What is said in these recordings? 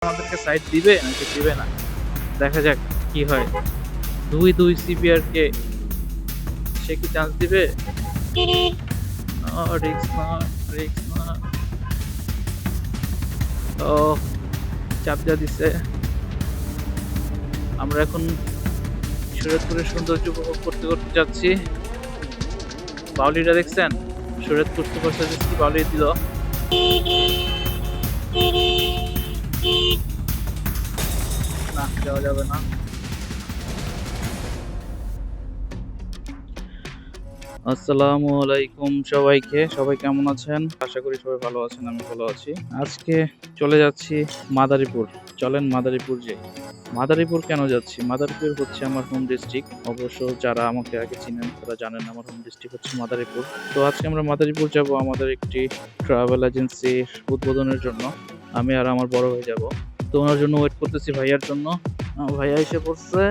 আমাদেরকে সাইড দিবে নাকি দিবে না, দেখা যাক কি হয়। দুই সিপিআর কে সে কি চান্স দিবে? রিক্স না, রিক্স না। ও চাপ দেওয়া দিচ্ছে। আমরা এখন শরীয়তপুরের সৌন্দর্য উপভোগ করতে করতে যাচ্ছি। বাউলিটা দেখছেন? শরীয়তপুর সুপার সার্ভিস কি বাউলি দিল। না, যাওয়া যাবে না। আসসালামু আলাইকুম সবাইকে। সবাই কেমন আছেন? আশা করি সবাই ভালো আছেন, আমি ভালো আছি। আজকে চলে যাচ্ছি মাদারীপুর। চলেন মাদারীপুর যাই। মাদারীপুর কেন যাচ্ছি? মাদারীপুর হচ্ছে আমার হোম ডিস্ট্রিক্ট। অবশ্য যারা আমাকে আগে চিনেন তারা জানেন আমার হোম ডিস্ট্রিক্ট হচ্ছে মাদারীপুর। তো আজকে আমরা মাদারীপুর যাব আমাদের একটি ট্রাভেল এজেন্সির উদ্বোধনের জন্য। আমি আর আমার বড় ভাই যাব। তো ওনার জন্য ওয়েট করতেছি, ভাইয়ার জন্য। ভাইয়া এসে পড়ছে।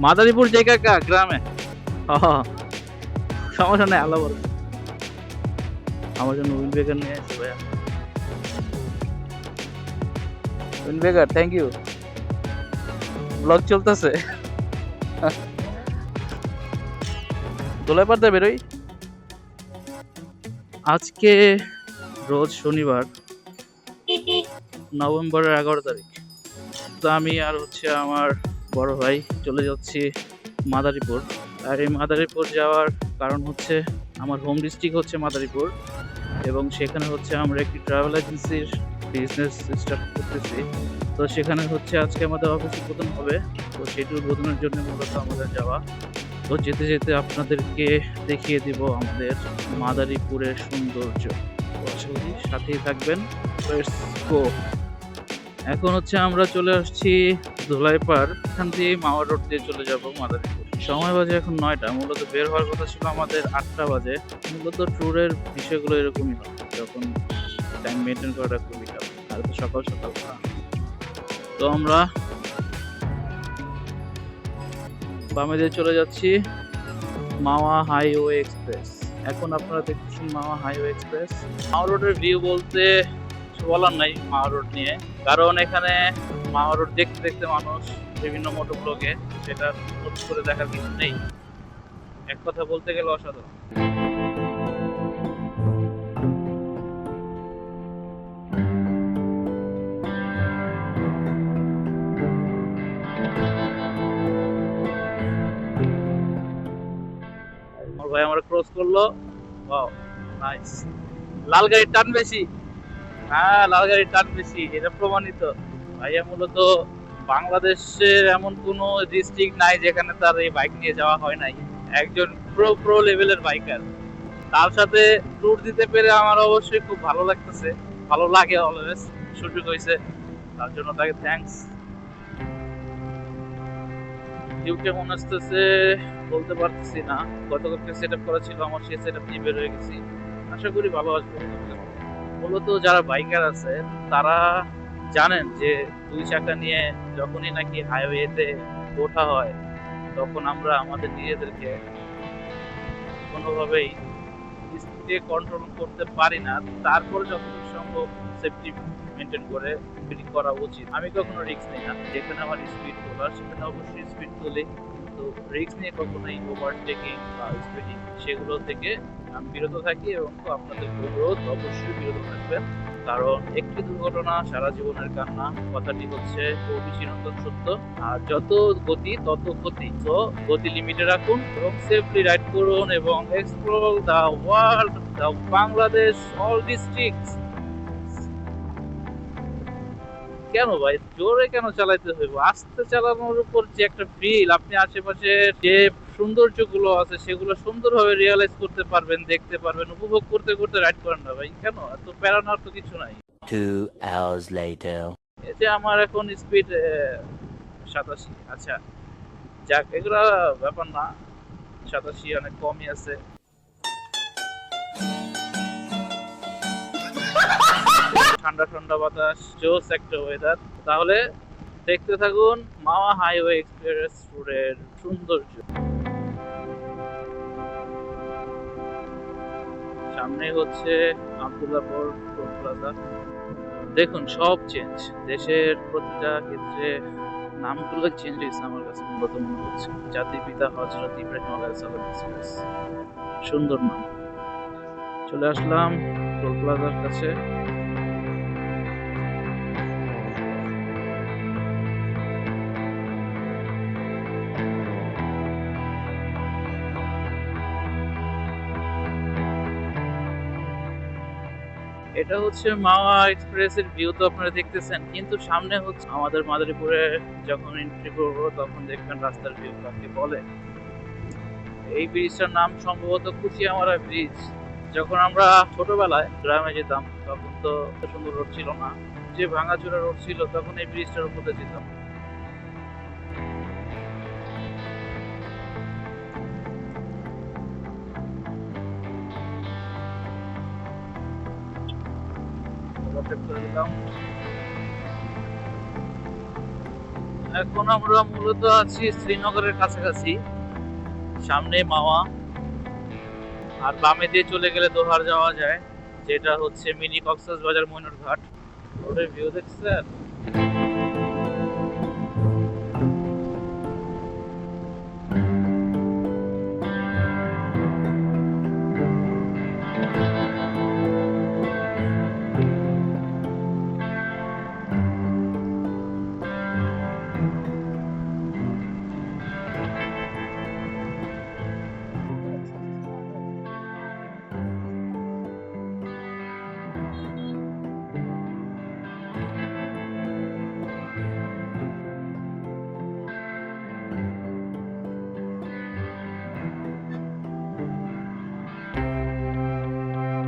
মাদারীপুর জায়গা কা গ্রামে সমস্যা নেই, আল্লাহ বলে। আমার জন্য উইন বেকার নিয়ে আসছে ভাইয়া। উইন বেকার, থ্যাংক ইউ। ব্লগ চলতেছে। দোলাই পারতে বেরোই। আজকে রোজ শনিবার, নভেম্বরের 11 তারিখ। তো আমি আর হচ্ছে আমার বড় ভাই চলে যাচ্ছি মাদারীপুর। আর এই মাদারীপুর যাওয়ার কারণ হচ্ছে আমার হোম ডিস্ট্রিক্ট হচ্ছে মাদারীপুর, এবং সেখানে হচ্ছে আমরা একটি ট্রাভেল এজেন্সির বিজনেস স্টার্ট করতেছি। তো সেখানে হচ্ছে আজকে আমাদের অফিস উদ্বোধন হবে। তো সেটি উদ্বোধনের জন্য মূলত আমাদের যাওয়া। তো যেতে যেতে আপনাদেরকে দেখিয়ে দিব আমাদের মাদারীপুরের সৌন্দর্য। তো আশা করি সাথেই থাকবেন। Let's go. এখন হচ্ছে আমরা চলে আসছি ধুলাইপাড়। এখান দিয়ে মাওয়া রোড দিয়ে চলে যাব মাদারীপুর। সময় বাজে এখন 9টা। মূলত বের হওয়ার কথা ছিল আমাদের 8টা বাজে। মূলত ট্যুরের বিষয়গুলো এরকমই হয়, যখন টাইম মেনটেন করাটা খুবই টাফ। আর তো সকাল সকাল না। তো আমরা বামে দিয়ে চলে যাচ্ছি মাওয়া হাইওয়ে এক্সপ্রেস। এখন আপনারা দেখতেছেন মাওয়া হাইওয়ে এক্সপ্রেস। মাওয়া রোডের ভিউ বলতে কিছু বলার নাই মাওয়া রোড নিয়ে, কারণ এখানে মাওয়া রোড দেখতে দেখতে মানুষ বিভিন্ন মোটো ব্লগে, সেটা নোট করে দেখার কিছু নেই। এক কথা বলতে গেলে অসাধারণ। আমার ভাই আমার ক্রস করলো। Wow, nice. লাল গাড়ির টান বেশি। হ্যাঁ, লাল গাড়ির টান বেশি, এটা প্রমাণিত। ভাইয়া মূলত বাংলাদেশের এমন কোনো ডিস্ট্রিক্ট নাই যেখানে তার এই বাইক নিয়ে যাওয়া হয় নাই। একজন প্রো লেভেলের বাইকার। তার সাথে ট্যুর দিতে পেরে আমার অবশ্যই খুব ভালো লাগতেছে, ভালো লাগে অলওয়েজ। সুযোগ হয়েছে, তার জন্য তাকে থ্যাঙ্কস। ভিউ কেমন আসতেছে বলতে পারতেছি না। গতকালকে সেট আপ করা ছিল আমার, সেই সেট আপ নিয়ে বের হয়ে গেছি। আশা করি ভালো আসবে। মূলত যারা বাইকার আছে তারা জানেন যে দুই চাকা নিয়ে যখনই নাকি হাইওয়েতে ওঠা হয়, তখন আমরা আমাদের নিজেদেরকে কোনোভাবেই স্পিডে কন্ট্রোল করতে পারি না। তারপর যতটুকু সম্ভব সেফটি মেনটেন করে স্পিড করা উচিত। আমি কখনো রিস্ক নিই না। যেখানে আমার স্পিড তোলার সেখানে অবশ্যই স্পিড তুলি, তো রিস্ক নিয়ে কখনোই ওভারটেকিং বা স্পিডিং সেগুলো থেকে আমি বিরত থাকি। এবং আপনাদের অনুরোধ অবশ্যই বিরত থাকবেন, কারণ একটি দুর্ঘটনা সারা জীবনের কান্না, কথাটি হচ্ছে খুবই চিরন্তন সত্য। আর যত গতি তত ক্ষতি। তো গতি লিমিটে রাখুন এবং সেফলি রাইড করুন এবং explore the world, the Bangladesh, all districts. কেন ভাই জোরে কেন চালাইতে হইব? আস্তে চালানোর উপর যে একটা ফিল, আপনি আশেপাশে যে সৌন্দর্যগুলো আছে সেগুলো সুন্দরভাবে রিয়েলাইজ করতে পারবেন, দেখতে পারবেন, উপভোগ করতে করতে রাইড করেন না ভাই। কেন এত প্যারা নেওয়ার তো কিছু নাই। 2 hours later. এতে আমার এখন স্পিড 87। আচ্ছা যাক, এগুলা ব্যাপার না, 87 অনেক কমই আছে। ঠান্ডা ঠান্ডা বাতাস, জোস একটা ওয়েদার। তাহলে দেখতে থাকুন মাওয়া হাইওয়ে এক্সপ্রেস রোডের সৌন্দর্য। সামনে হচ্ছে আব্দুল্লাহপুর টোল প্লাজা। দেখুন সব চেঞ্জ, দেশের প্রতিটা ক্ষেত্রে নামগুলো চেঞ্জ হয়েছে। আমার কাছে মূলত মনে হচ্ছে জাতির পিতা হযরত ইব্রাহিম আলাইহিস সালাম এক্সপ্রেস, সুন্দর নাম। চলে আসলাম টোল প্লাজার কাছে। এটা হচ্ছে মাওয়া এক্সপ্রেসের ভিউ, তো আপনারা দেখতেছেন, কিন্তু সামনে হচ্ছে আমাদের মাদারীপুরে যখন এন্ট্রি করবো তখন দেখবেন রাস্তার ভিউ কাকে বলে। এই ব্রিজটার নাম সম্ভবত কুচিয়ামারা ব্রিজ। যখন আমরা ছোটবেলায় গ্রামে যেতাম তখন তো এত সুন্দর রোড ছিল না, যে ভাঙাচোরা রোড ছিল, তখন এই ব্রিজটার উপরে যেতাম। overtake করে দিলাম। এখন আমরা মূলত আছি শ্রীনগরের কাছাকাছি, সামনে মাওয়া, আর বামে দিয়ে চলে গেলে দোহার যাওয়া যায়, যেটা হচ্ছে মিনি কক্সবাজার ময়ূরঘাট। রোডের ভিউ দেখছেন?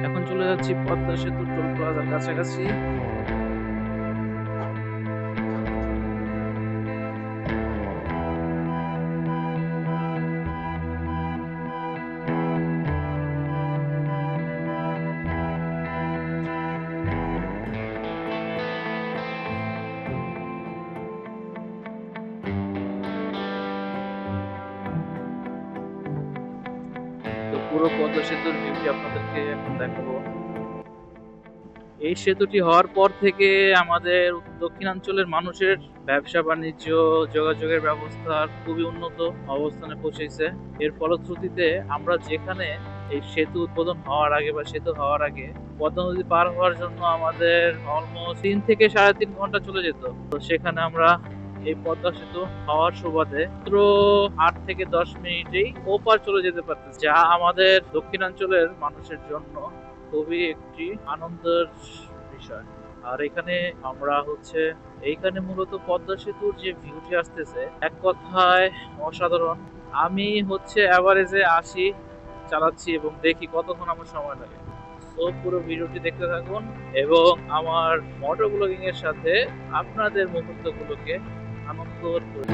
এখন চলে যাচ্ছি পদ্মা সেতু টোল প্লাজার কাছাকাছি। তো পুরো পদ্মা সেতুর ভিউটি আপনাদেরকে এখন দেখাবো। এই সেতুটি হওয়ার পর থেকে আমাদের দক্ষিণাঞ্চলের মানুষের ব্যবসা বাণিজ্য, যোগাযোগের ব্যবস্থা খুবই উন্নত অবস্থানে পৌঁছেছে। এর ফলশ্রুতিতে আমরা যেখানে এই সেতু উদ্বোধন হওয়ার আগে বা সেতু হওয়ার আগে পদ্মা নদী পার হওয়ার জন্য আমাদের অলমোস্ট 3 থেকে 3.5 ঘন্টা চলে যেত, তো সেখানে আমরা এই পদ্মা সেতু হওয়ার সুবাদে মাত্র 8 থেকে 10 মিনিটেই ওপার চলে যেতে পারতেছে, যা আমাদের দক্ষিণাঞ্চলের মানুষের জন্য খুবই একটি আনন্দের বিষয়। আর এখানে আমরা হচ্ছে এইখানে মূলত পদ্মা সেতুর যে ভিউটি আসতেছে, এক কথায় অসাধারণ। আমি হচ্ছে এভারেজে 80 চালাচ্ছি এবং দেখি কতক্ষণ আমার সময় লাগে। তো পুরো ভিডিওটি দেখতে থাকুন এবং আমার মোটর ব্লগিং এর সাথে আপনাদের মুহূর্তগুলোকে আনন্দ করে।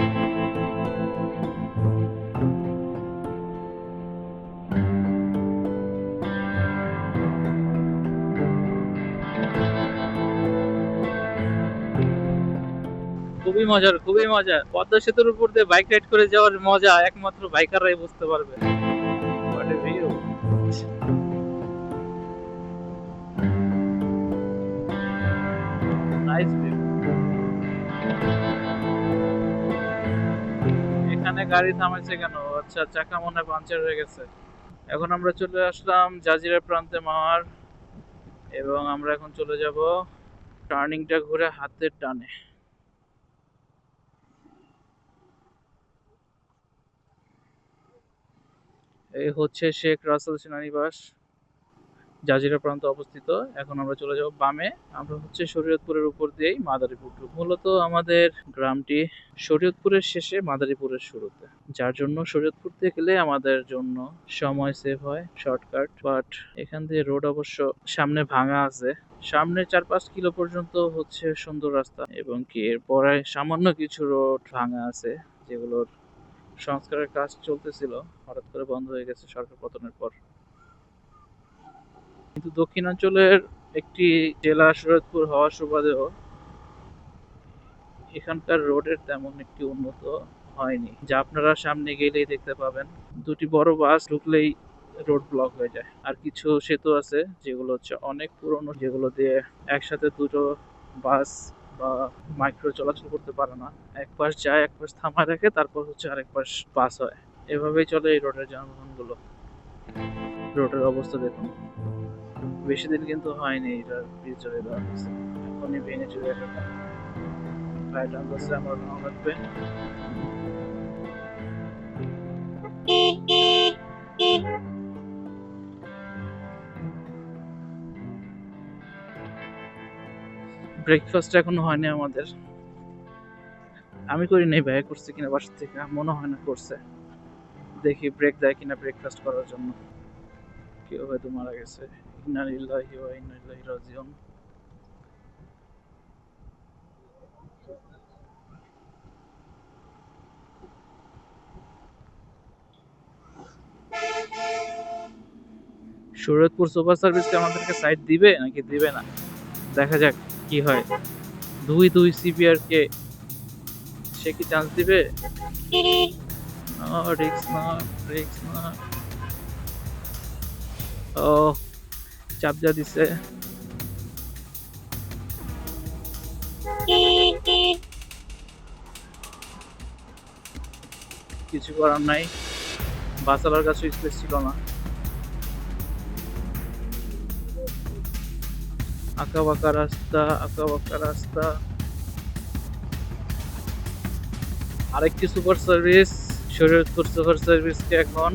খুবই মজার, খুবই মজা। পদ্মা সেতুর উপর দিয়ে বাইক রাইড করে যাওয়ার মজা একমাত্র বাইকাররাই বুঝতে পারবে। What a view! Nice view. এখানে গাড়ি থামাইছে কেন? আচ্ছা, চাকা মনে হয় পাঞ্চার হয়ে গেছে। এখন আমরা চলে আসলাম জাজিরা প্রান্তে মাওয়ার, এবং আমরা এখন চলে যাব টার্নিংটা ঘুরে হাতের টানে। এই হচ্ছে শেখ রাসেল সেনানিবাস, জাজিরা প্রান্তে অবস্থিত। এখন আমরা চলে যাব বামে। আমরা হচ্ছে শরীয়তপুরের উপর দিয়েই মাদারীপুর ঢুকবো। মূলত আমাদের গ্রামটি শরীয়তপুরের শেষে মাদারীপুরের শুরুতে, যার জন্য শরীয়তপুর থেকে গেলে আমাদের জন্য সময় সেভ হয়, শর্টকাট। বাট এখান দিয়ে রোড অবশ্য সামনে ভাঙা আছে, সামনে 4-5 কিলো পর্যন্ত হচ্ছে সুন্দর রাস্তা, এবং কি এরপরে সামান্য কিছু রোড ভাঙা আছে যেগুলোর সংস্কারের কাজ চলতেছিল, হঠাৎ করে বন্ধ হয়ে গেছে সরকার পতনের পর। কিন্তু দক্ষিণাঞ্চলের একটি জেলা শরীয়তপুর হওয়ার সুবাদেও এখানকার রোডের তেমন একটি উন্নত হয়নি, যা আপনারা সামনে গেলেই দেখতে পাবেন। দুটি বড় বাস ঢুকলেই রোড ব্লক হয়ে যায়। আর কিছু সেতু আছে যেগুলো হচ্ছে অনেক পুরনো, যেগুলো দিয়ে একসাথে দুটো বাস বা মাইক্রো চলাচল করতে পারে না। এক পাশ যায়, এক পাশ থামায় রাখে, তারপর হচ্ছে আরেক পাশ পাস হয়। এভাবেই চলে এই রোডের যানবাহনগুলো। রোডের অবস্থা দেখুন, বেশি দিন কিন্তু হয়নি এটার ব্রিজ হয়ে দেওয়া হয়েছে, এখনই ভেঙে চলে যাবে। রাইট আন্দাজে আমার ভালো লাগবে। ব্রেকফাস্ট এখনো হয়নি আমাদের। আমি করি নাই, ভাই করছে কিনা বাসা থেকে, মনে হয় না করছে। দেখি ব্রেক দেয় কিনা ব্রেকফাস্ট করার জন্য। কেউ হয়তো মারা গেছে। ইন্না লিল্লাহি ওয়া ইন্না ইলাইহি রাজিউন। শরীয়তপুর সুপার সার্ভিসকে আমাদেরকে সাইড দিবে নাকি দিবে না, দেখা যাক কি হয়। 2-2 সিপিআর কে সে কি চান্স দিবে? রিক্স না, রিক্স না। ও চাপ যা দিছে। কিছু করার নাই, বাসালার কাছে স্পেস ছিল না। আঁকা বাঁকা রাস্তা, আঁকা বাঁকা রাস্তা। আরেকটি সুপার সার্ভিস, শরীয়তপুর সুপার সার্ভিসকে এখন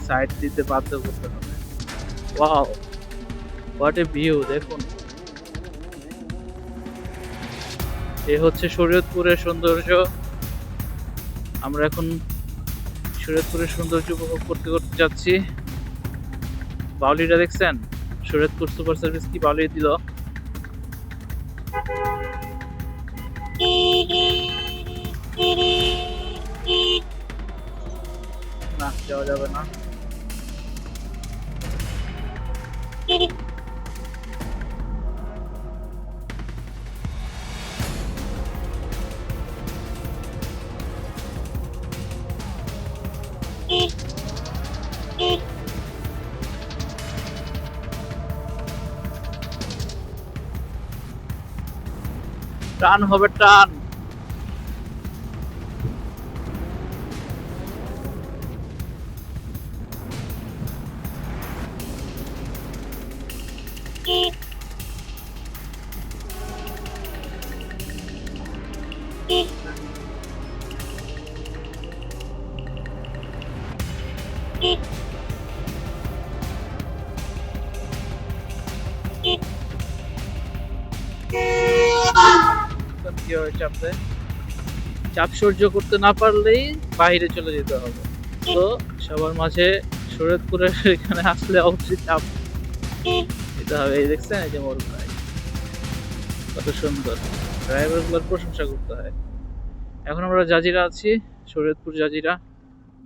সাইড দিতে বাধ্য করতে হবে। ওয়াও, হোয়াট এ ভিউ দেখুন। এ হচ্ছে শরীয়তপুরের সৌন্দর্য। আমরা এখন শরীয়তপুরের সৌন্দর্য উপভোগ করতে করতে যাচ্ছি। বাউলিটা দেখছেন? শরীয়তপুর সুপার সার্ভিস কি বাউলি দিল। না, যাওয়া যাবে না। টান হবে টান। কিভাবে চাপ দেয়? চাপ সহ্য করতে না পারলেই বাইরে চলে যেতে হবে। তো সবার মাঝে শরীয়তপুরের এখানে আসলে অবশ্যই চাপ দিতে হবে। এই দেখছেন, এই যে মোর ভাই কত সুন্দর, ড্রাইভার গুলোর প্রশংসা করতে হয়। এখন আমরা জাজিরা আছি, শরীয়তপুর জাজিরা।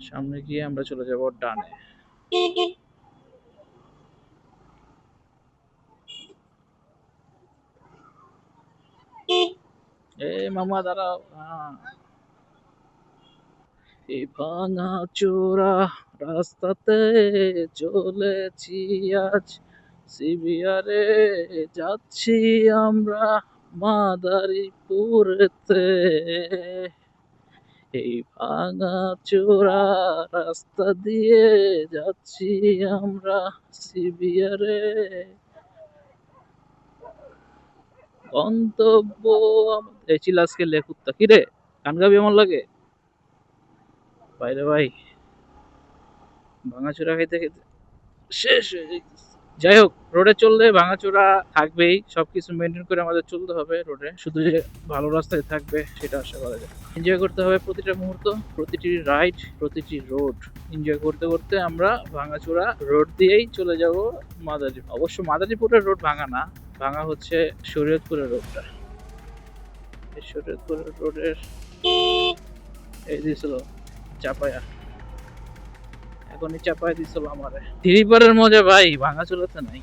সামনে গিয়ে আমরা চলে যাব ডানে। এই মামা দাঁড়াও। এই ভাঙা চোরা রাস্তাতে চলেছি আজ, সিবিআরে যাচ্ছি আমরা মাদারীপুরেতে। এই ভাঙা চোরা রাস্তা দিয়ে যাচ্ছি আমরা সিবিআরে। গন্তব্য এই চিলাসকে লেখুত্তা কি রে, গান গাবি এমন লাগে বাইরে ভাই। ভাঙাচোরা খাইতে খাইতে শেষ হয়ে যাইতেছে। যাই হোক, রোডে চললে ভাঙাচোরা থাকবেই, সবকিছু মেনটেন করে আমাদের চলতে হবে রোডে। শুধু যে ভালো রাস্তায় থাকবে সেটা আশা করা যায়। এনজয় করতে হবে প্রতিটা মুহূর্ত, প্রতিটি রাইড, প্রতিটি রোড এনজয় করতে করতে আমরা ভাঙাচোরা রোড দিয়েই চলে যাব মাদারীপুর। অবশ্য মাদারীপুরের রোড ভাঙা না, ভাঙা হচ্ছে শরীয়তপুরের রোডটা। এই শরীয়তপুরের রোডের এই দিয়েছিল চাপায়া, এখনই চাপায় দিছিল আমারে। থ্রিপারের মজা ভাই ভাঙাচোরাতে নাই।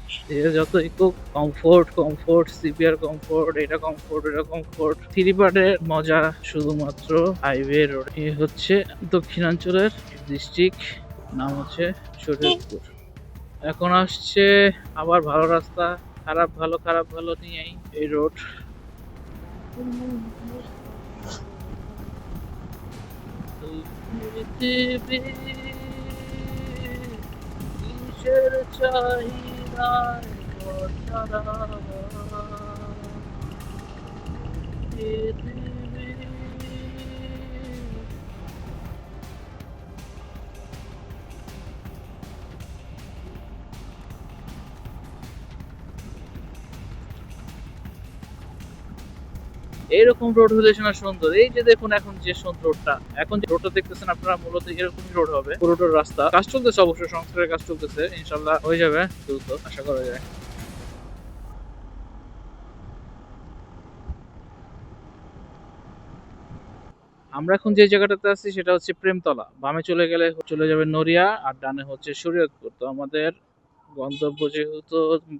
যত ইকুক কমফোর্ট সিপিআর কমফোর্ট, এটা কমফোর্ট, এটা কমফোর্ট। থ্রিপারের মজা শুধুমাত্র হাইওয়ে রোড। এ হচ্ছে দক্ষিণাঞ্চলের ডিস্ট্রিক্ট নাম হচ্ছে শরীয়তপুর। এখন আসছে আবার ভালো রাস্তা, খারাপ ভালো খারাপ ভালো নিয়েই এই রোড। পৃথিবী কিসের চাহিদায় ভরা, পৃথিবী। এইরকম রোড হলে শোনা সুন্দর। এই যে দেখুন এখন যে সুন্দর রোডটা, এখন যে রোডটা দেখতেছেন আপনারা, মূলত এরকমই রোড হবে। পুরোটার রাস্তা কাজ চলতেছে, অবশ্য সংস্কারের কাজ চলতেছে, ইনশাল্লাহ হয়ে যাবে দ্রুত, আশা করা যায়। আমরা এখন যে জায়গাটাতে আছি সেটা হচ্ছে প্রেমতলা। বামে চলে গেলে চলে যাবে নড়িয়া, আর ডানে হচ্ছে শরীয়তপুর। তো আমাদের গন্তব্য যেহেতু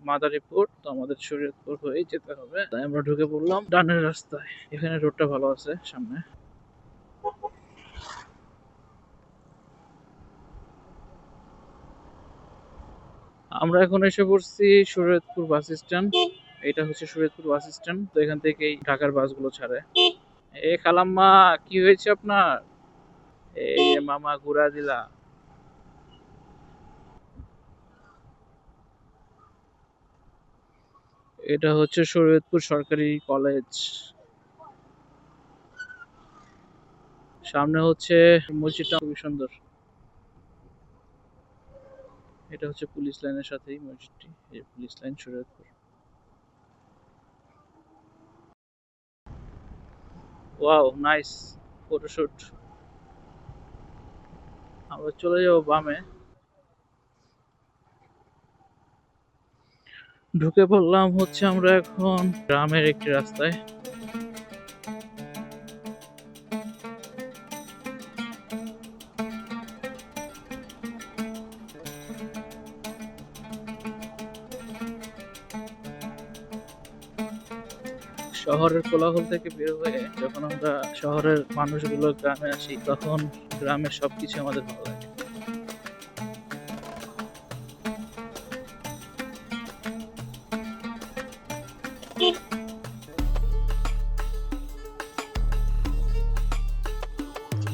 মাদারীপুর, তো আমাদের শরীয়তপুর হয়েই যেতে হবে, তাই আমরা ঢুকে পড়লাম ডানের রাস্তায়। এখানে রোডটা ভালো আছে সামনে। আমরা এখন এসে পড়ছি শরীয়তপুর বাস স্ট্যান্ড। এটা হচ্ছে শরীয়তপুর বাস স্ট্যান্ড। তো এখান থেকেই ঢাকার বাসগুলো ছাড়ে। এ খালাম্মা, কি হয়েছে আপনার? এই যে মামা ঘুরা দিলা। এটা হচ্ছে শরীয়তপুর সরকারি কলেজ। সামনে হচ্ছে মসজিদটা খুবই সুন্দর। এটা হচ্ছে পুলিশ লাইনের সাথেই মসজিদটি, এই police line Shariatpur. Wow, nice photoshoot. আমরা চলে যাবো বামে। ঢুকে পড়লাম হচ্ছে আমরা এখন গ্রামের একটি রাস্তায়। শহরের কোলাহল থেকে বের হয়ে যখন আমরা শহরের মানুষগুলো গ্রামে আসি, তখন গ্রামের সবকিছু আমাদের ভালো লাগে।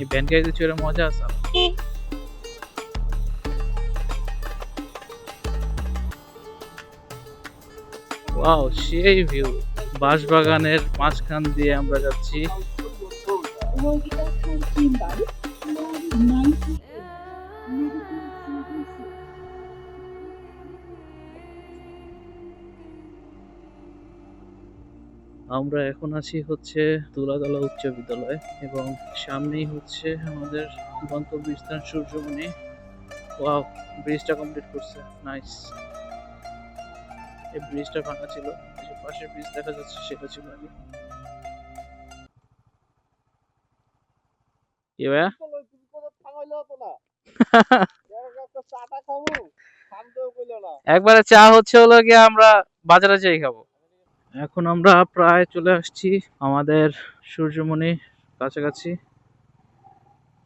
এই ভ্যান গাড়িতে চড়ে মজা আছে। ওয়াও, সেই ভিউ। বাঁশবাগানের মাঝখান দিয়ে আমরা যাচ্ছি। আমরা এখন আছি হচ্ছে তুলাতলা উচ্চ বিদ্যালয়, এবং সামনেই হচ্ছে আমাদের গন্তব্যস্থান সূর্যমণি। ওয়াও, ব্রিজটা কমপ্লিট করছে, নাইস। এই ব্রিজটা ভাঙা ছিল, এই যে পাশের ব্রিজ দেখা যাচ্ছে সেটা ছিল আগে। কি ভাইয়া? একবারে চা হচ্ছে হলো গিয়ে আমরা বাজারে যাই খাবো। এখন আমরা প্রায় চলে আসছি আমাদের সূর্যমণি কাছাকাছি।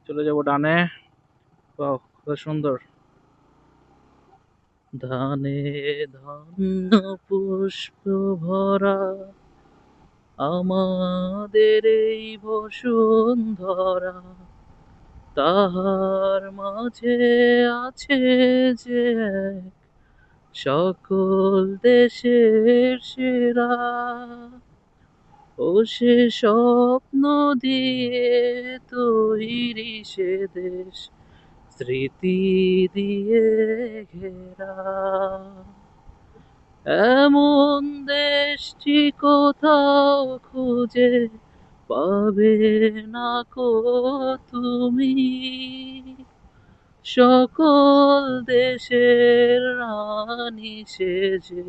চলে যাব ডানে। বাহ, কত সুন্দর। ধানে ধন্য পুষ্প ভরা আমাদের এই বসুন্ধরা, তাহার মাঝে আছে যে এক সকল দেশের সেরা, ও সে স্বপ্ন দিয়ে তৈরি সে দেশ, স্মৃতি দিয়ে ঘেরা। এমন দেশটি কোথাও খুঁজে পাবে না কো তুমি, সকল দেশের রানী সেজে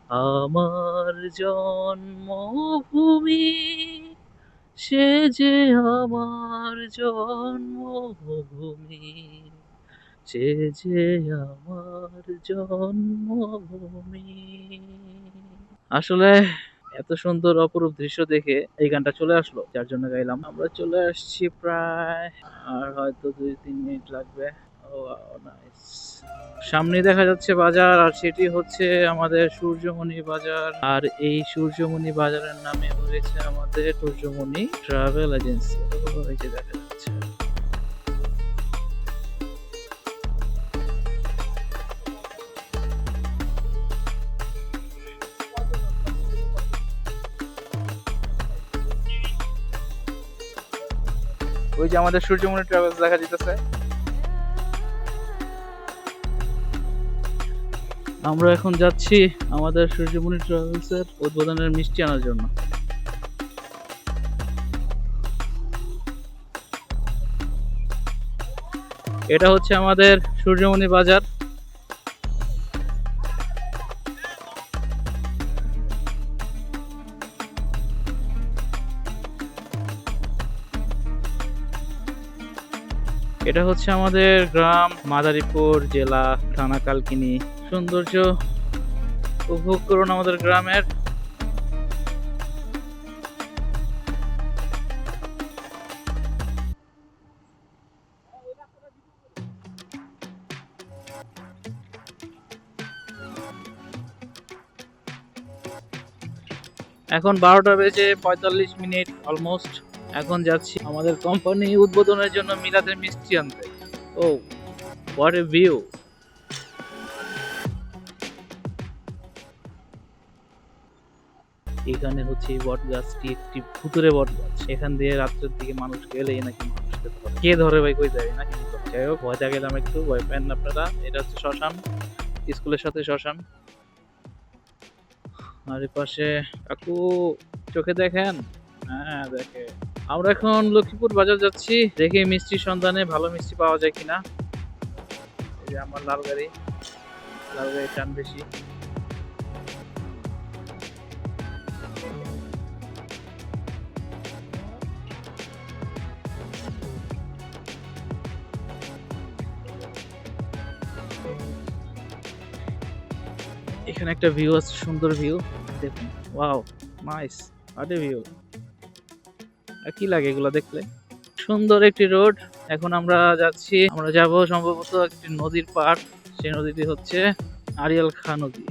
আমার জন্মভূমি, সে যে আমার জন্মভূমি, সে যে আমার জন্মভূমি। আসলে এত সুন্দর অপরূপ দৃশ্য দেখে এই গানটা চলে আসলো, যার জন্য গাইলাম। আমরা চলে আসছি প্রায়, আর হয়তো 2-3 মিনিট লাগবে নাইস। সামনে দেখা যাচ্ছে বাজার, আর সেটি হচ্ছে আমাদের সূর্যমণি বাজার। আর এই সূর্যমণি বাজারের নামে হয়েছে আমাদের সূর্যমণি ট্রাভেল এজেন্সি। এই যে দেখা যাচ্ছে। ওই যে আমাদের সূর্যমণি ট্রাভেলস দেখা যেতেছে। আমরা এখন যাচ্ছি আমাদের সূর্যমণি ট্রাভেলস এর উদ্বোধনের মিষ্টি আনার জন্য। এটা হচ্ছে আমাদের সূর্যমণি বাজার। এটা হচ্ছে আমাদের গ্রাম মাদারীপুর জেলা থানা কালকিনি। সৌন্দর্য উপভোগ করুন আমাদের গ্রামের। এখন 12:45 অলমোস্ট। এখন যাচ্ছি আমাদের কোম্পানি উদ্বোধনের জন্য মিলাদের মিষ্টি আনতে। ও হোয়াট এ ভিউ! এখানে হচ্ছে এই বট গাছটি একটি ভুতুরে বট গাছ। এখান দিয়ে রাত্রের দিকে মানুষ গেলেই নাকি মানুষ খেতে পারে। কে ধরে ভাই, কই যায় নাকি? যাই হোক, ভয় গেলাম একটু, ভয় পেন না আপনারা। এটা হচ্ছে শ্মশান, স্কুলের সাথে শ্মশান। আর এই পাশে কাকু চোখে দেখেন? হ্যাঁ দেখে। আমরা এখন লক্ষ্মীপুর বাজার যাচ্ছি, দেখি মিষ্টির সন্ধানে ভালো মিষ্টি পাওয়া যায় কিনা। এই যে আমার লাল গাড়ি, লাল গাড়ির টান বেশি। এখানে একটা ভিউ আছে, সুন্দর ভিউ, দেখুন। Wow, nice, what a view! আর কি লাগে এগুলো দেখলে? সুন্দর একটি রোড। এখন আমরা যাচ্ছি, আমরা যাব সম্ভবত একটি নদীর পাড়। সেই নদীটি হচ্ছে আড়িয়াল খাঁ নদী।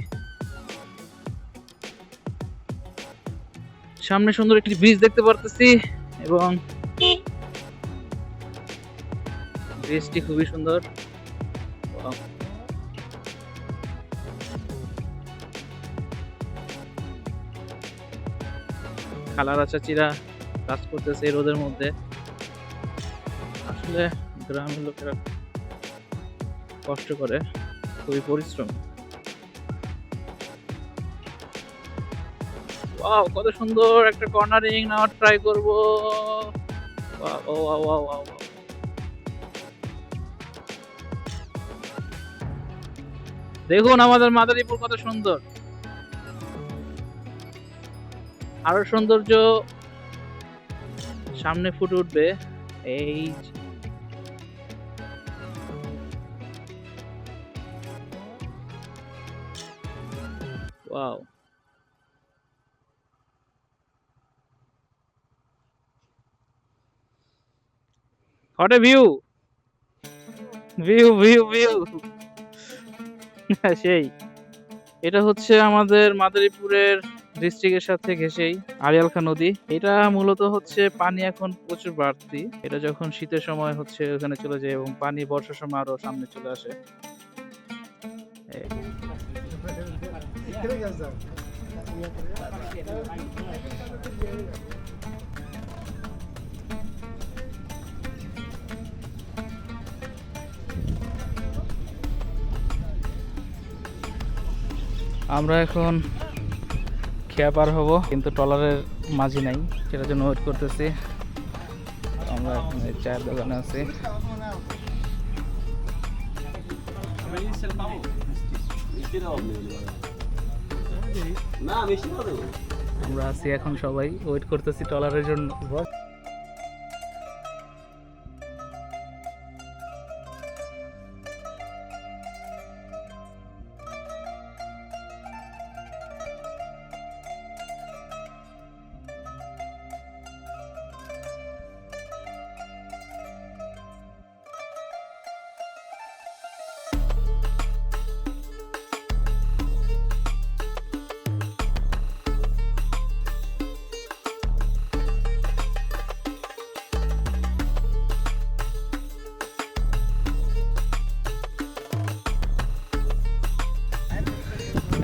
সামনে সুন্দর একটি ব্রিজ দেখতে পারতেছি, এবং ব্রিজটি খুবই সুন্দর। Wow! খালারা চাচিরা কাজ করতেছে এই রোদের মধ্যে। আসলে গ্রামের লোকেরা কষ্ট করে, খুবই পরিশ্রম। ওয়াও, কত সুন্দর একটা কর্নারিং নেওয়ার ট্রাই করব। Wow wow wow wow! দেখুন আমাদের মাদারীপুর কত সুন্দর। আরো সৌন্দর্য সামনে ফুটে উঠবে। এই wow! What a view! View view view! সেই, এটা হচ্ছে আমাদের মাদারীপুরের ডিস্ট্রিক্টের সাথে ঘেঁষেই আড়িয়াল খাঁ নদী। এটা মূলত হচ্ছে পানি এখন প্রচুর বাড়তি। এটা যখন শীতের সময় হচ্ছে ওখানে চলে যায়, এবং পানি বর্ষার সময় আরো সামনে চলে আসে। এই। আমরা এখন খেয়া পার হব, কিন্তু ট্রলারের মাঝি নাই, সেটার জন্য ওয়েট করতেছি। আমরা এখন এই চায়ের দোকানে আছি। আমরা আছি এখন, সবাই ওয়েট করতেছি ট্রলারের জন্য।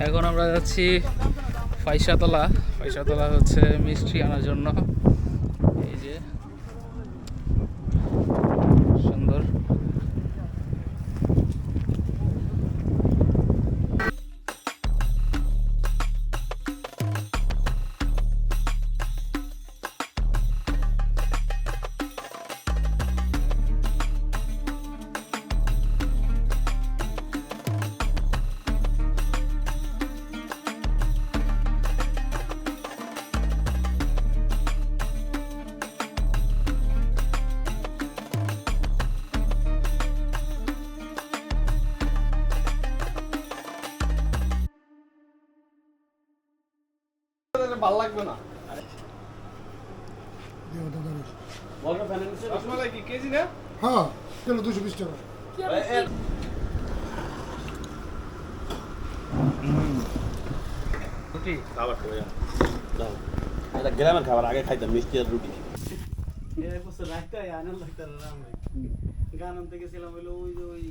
এখন আমরা যাচ্ছি ফাইসাতলা। ফাইসাতলা হচ্ছে মিষ্টি আনার জন্য। এই যে সুন্দর। ভালো লাগবে না কি কেজি না? হ্যাঁ কিলো 220 টাকা। রুটি খাবার করে দাও। এটা গ্রামের খাবার আগে খাইতাম মিষ্টি আর রুটি। গান আনতে গেছিলাম হইলো ওই যে ওই